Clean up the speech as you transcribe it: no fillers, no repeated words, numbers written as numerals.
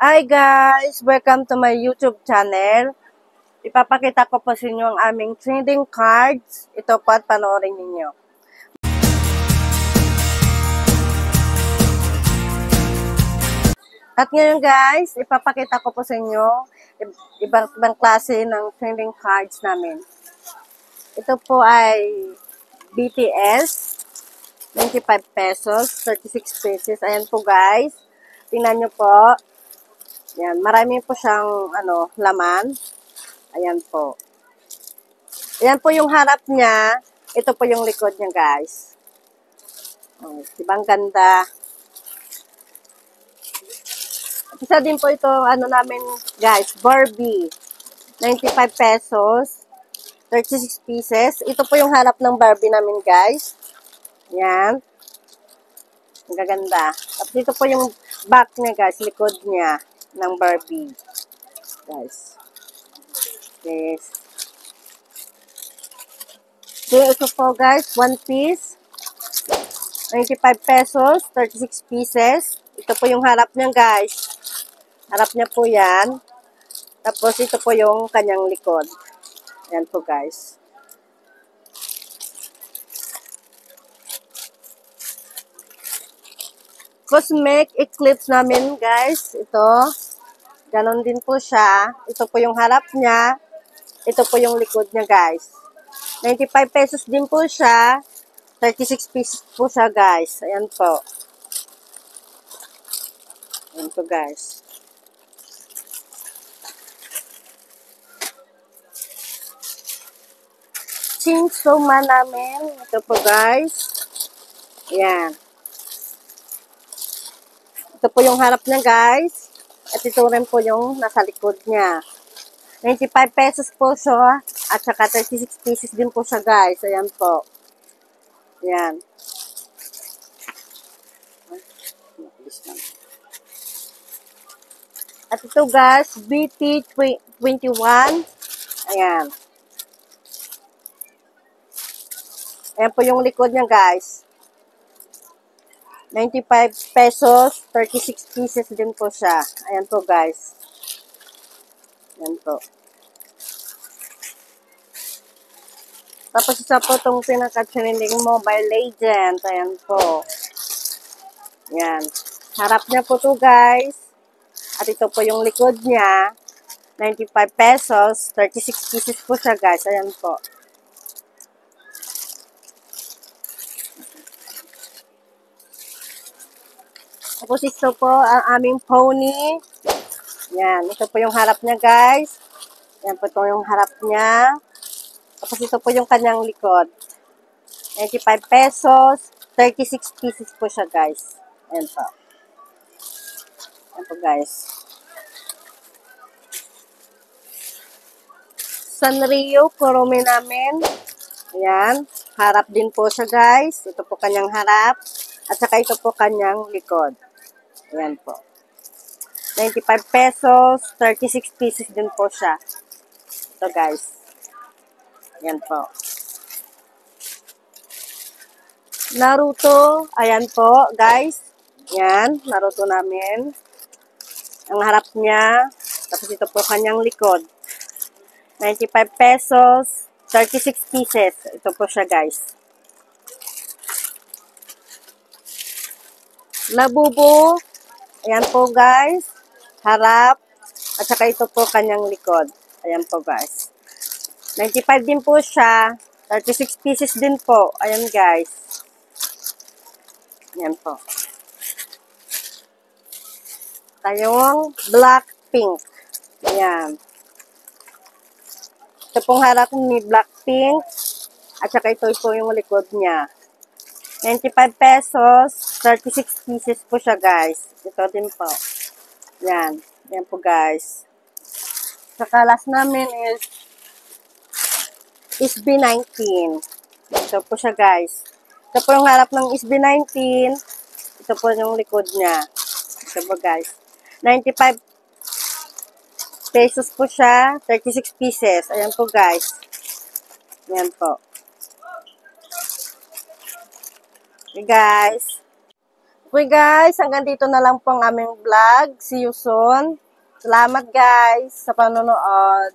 Hi guys! Welcome to my YouTube channel. Ipapakita ko po sa inyo ang aming trading cards. Ito po at panoorin ninyo. At ngayon guys, ipapakita ko po sa inyo iba't ibang klase ng trading cards namin. Ito po ay BTS, 25 pesos, 36 pieces. Ayan po guys. Tingnan nyo po. Yan, marami po siyang laman. Ayan po. Ayan po yung harap niya. Ito po yung likod niya, guys. Oh, dibang ganda. Isa din po ito, namin, guys, Barbie. 95 pesos. 36 pieces. Ito po yung harap ng Barbie namin, guys. Yan. Ang gaganda. Tapos ito po yung back niya, guys. Likod niya ng Barbie. Guys. Yes. So, ito po, guys. 1 piece. 95 pesos. 36 pieces. Ito po yung harap niya, guys. Harap niya po yan. Tapos, ito po yung kanyang likod. Yan po, guys. Cosmic Eclipse namin, guys. Ito. Ganon din po siya. Ito po yung harap niya. Ito po yung likod niya, guys. 95 pesos din po siya. 36 pieces po siya, guys. Ayan po. Ayan po, guys. Chainsaw Man namin. Ito po, guys. Ayan. Ito po yung harap niya, guys. At ito rin po yung nasa likod niya. 95 pesos po siya. At saka 36 pieces din po siya, guys. Ayan po. Ayan. At ito, guys, BT21. Ayan. Ayan po yung likod niya, guys. 95 pesos, 36 pieces din po siya. Ayan po, guys. Ayan po. Tapos isa po itong pinaka-trending Mobile Legend. Ayan po. Ayan. Harap niya po to, guys. At ito po yung likod niya. 95 pesos, 36 pieces po siya, guys. Ayan po. Tapos ito po ang aming pony. Yan. Ito po yung harap niya, guys. Yan po ito yung harap niya. Tapos ito po yung kanyang likod. 95 pesos. 36 pieces po siya, guys. Ayan po. Ayan po, guys. Sanrio Kuromi namin. Ayan. Harap din po siya, guys. Ito po kanyang harap. At saka ito po kanyang likod. Ayan po. 95 pesos, 36 pieces din po siya. Ito, guys. Ayan po. Naruto. Ayan po, guys. Ayan. Naruto namin. Ang harap niya. Tapos ito po kanyang likod. 95 pesos, 36 pieces. Ito po siya, guys. Labubo. Ayan po, guys. Harap. At saka ito po kanyang likod. Ayan po, guys. 95 din po siya. 36 pieces din po. Ayan, guys. Ayan po. Tayong Blackpink. Ayan. Ito pong harap ni Blackpink. At saka ito po yung likod niya. 95 pesos. 36 pieces po siya, guys. Ito din po. Yan. Yan po, guys. Saka last namin is SB19. Ito po siya, guys. Ito po yung harap ng SB19. Ito po yung likod niya. Ito po, guys. 95 pesos po siya. 36 pieces. Ayan po, guys. Ayan po. Okay, guys. Okay guys, hanggang dito na lang po ang aming vlog. See you soon. Salamat guys sa panonood.